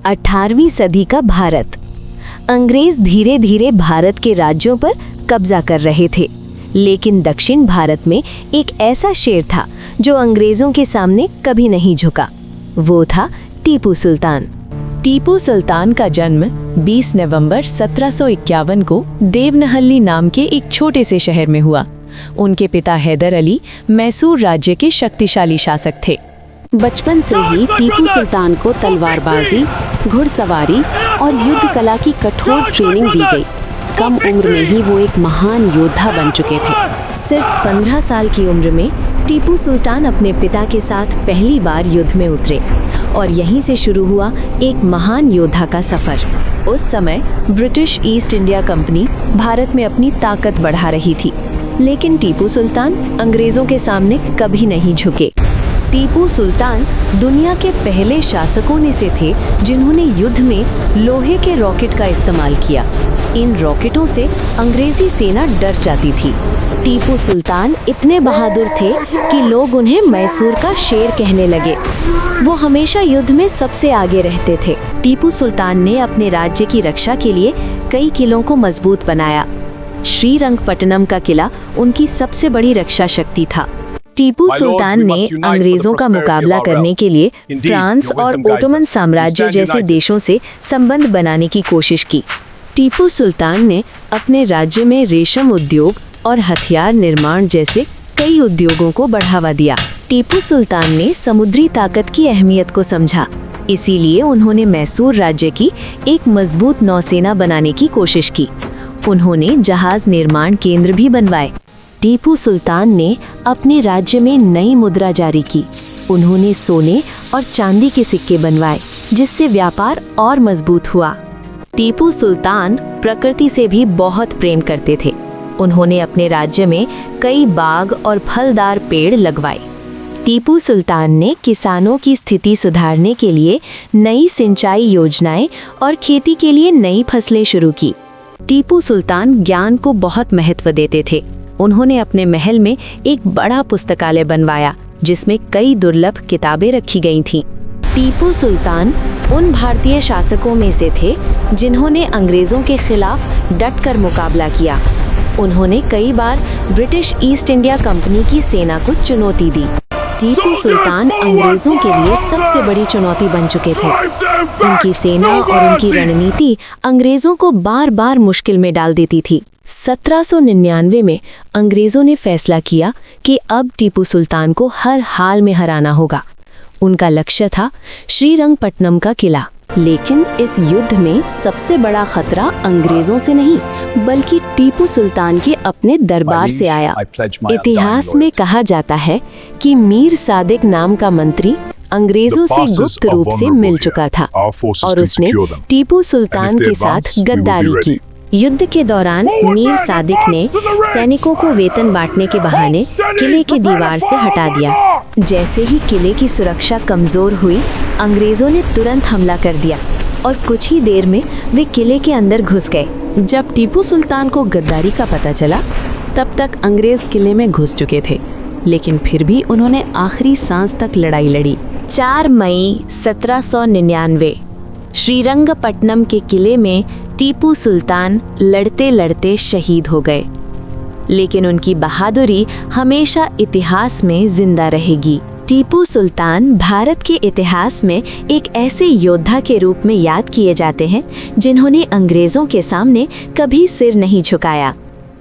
18वीं सदी का भारत। अंग्रेज धीरे धीरे भारत के राज्यों पर कब्जा कर रहे थे, लेकिन दक्षिण भारत में एक ऐसा शेर था जो अंग्रेजों के सामने कभी नहीं झुका। वो था टीपू सुल्तान। टीपू सुल्तान का जन्म 20 नवंबर 1751 को देवनहल्ली नाम के एक छोटे से शहर में हुआ। उनके पिता हैदर अली मैसूर राज्य के शक्तिशाली शासक थे। बचपन से ही टीपू सुल्तान को तलवारबाजी, घुड़सवारी और युद्ध कला की कठोर ट्रेनिंग दी गई। कम उम्र में ही वो एक महान योद्धा बन चुके थे। सिर्फ 15 साल की उम्र में टीपू सुल्तान अपने पिता के साथ पहली बार युद्ध में उतरे और यहीं से शुरू हुआ एक महान योद्धा का सफर। उस समय British east India company Bharat में अपनी ताकत बढ़ा रही थी, लेकिन टीपू सुल्तान अंग्रेजों के सामने कभी नहीं झुके। टीपू सुल्तान दुनिया के पहले शासकों में से थे जिन्होंने युद्ध में लोहे के रॉकेट का इस्तेमाल किया। इन रॉकेटों से अंग्रेजी सेना डर जाती थी। टीपू सुल्तान इतने बहादुर थे कि लोग उन्हें मैसूर का शेर कहने लगे। वो हमेशा युद्ध में सबसे आगे रहते थे। टीपू सुल्तान ने अपने राज्य की रक्षा के लिए कई किलों को मजबूत बनाया। श्रीरंगपट्टनम का किला उनकी सबसे बड़ी रक्षा शक्ति था। टीपू सुल्तान ने अंग्रेजों का मुकाबला करने के लिए फ्रांस और ओटोमन साम्राज्य जैसे देशों से संबंध बनाने की कोशिश की। टीपू सुल्तान ने अपने राज्य में रेशम उद्योग और हथियार निर्माण जैसे कई उद्योगों को बढ़ावा दिया। टीपू सुल्तान ने समुद्री ताकत की अहमियत को समझा, इसीलिए उन्होंने मैसूर राज्य की एक मजबूत नौसेना बनाने की कोशिश की। उन्होंने जहाज निर्माण केंद्र भी बनवाए। टीपू सुल्तान ने अपने राज्य में नई मुद्रा जारी की। उन्होंने सोने और चांदी के सिक्के बनवाए, जिससे व्यापार और मजबूत हुआ। टीपू सुल्तान प्रकृति से भी बहुत प्रेम करते थे। उन्होंने अपने राज्य में कई बाग और फलदार पेड़ लगवाए। टीपू सुल्तान ने किसानों की स्थिति सुधारने के लिए नई सिंचाई योजनाएं और खेती के लिए नई फसलें शुरू की। टीपू सुल्तान ज्ञान को बहुत महत्व देते थे। उन्होंने अपने महल में एक बड़ा पुस्तकालय बनवाया, जिसमें कई दुर्लभ किताबें रखी गई थीं। टीपू सुल्तान उन भारतीय शासकों में से थे जिन्होंने अंग्रेजों के खिलाफ डटकर मुकाबला किया। उन्होंने कई बार ब्रिटिश ईस्ट इंडिया कंपनी की सेना को चुनौती दी। टीपू सुल्तान अंग्रेजों के लिए सबसे बड़ी चुनौती बन चुके थे। उनकी सेना और उनकी रणनीति अंग्रेजों को बार बार मुश्किल में डाल देती थी। 1799 में अंग्रेजों ने फैसला किया कि अब टीपू सुल्तान को हर हाल में हराना होगा। उनका लक्ष्य था श्रीरंगपट्टनम का किला। लेकिन इस युद्ध में सबसे बड़ा खतरा अंग्रेजों से नहीं, बल्कि टीपू सुल्तान के अपने दरबार से आया। इतिहास में कहा जाता है कि मीर सादिक नाम का मंत्री अंग्रेजों से गुप्त रूप से मिल चुका था और उसने टीपू सुल्तान के साथ गद्दारी की। युद्ध के दौरान मीर सादिक ने सैनिकों को वेतन बांटने के बहाने किले की दीवार से हटा दिया। जैसे ही किले की सुरक्षा कमजोर हुई, अंग्रेजों ने तुरंत हमला कर दिया और कुछ ही देर में वे किले के अंदर घुस गए। जब टीपू सुल्तान को गद्दारी का पता चला, तब तक अंग्रेज किले में घुस चुके थे, लेकिन फिर भी उन्होंने आखिरी सांस तक लड़ाई लड़ी। 4 मई 1799 श्रीरंगपट्टनम के किले में टीपू सुल्तान लड़ते लड़ते शहीद हो गए, लेकिन उनकी बहादुरी हमेशा इतिहास में जिंदा रहेगी। टीपू सुल्तान भारत के इतिहास में एक ऐसे योद्धा के रूप में याद किए जाते हैं जिन्होंने अंग्रेजों के सामने कभी सिर नहीं झुकाया।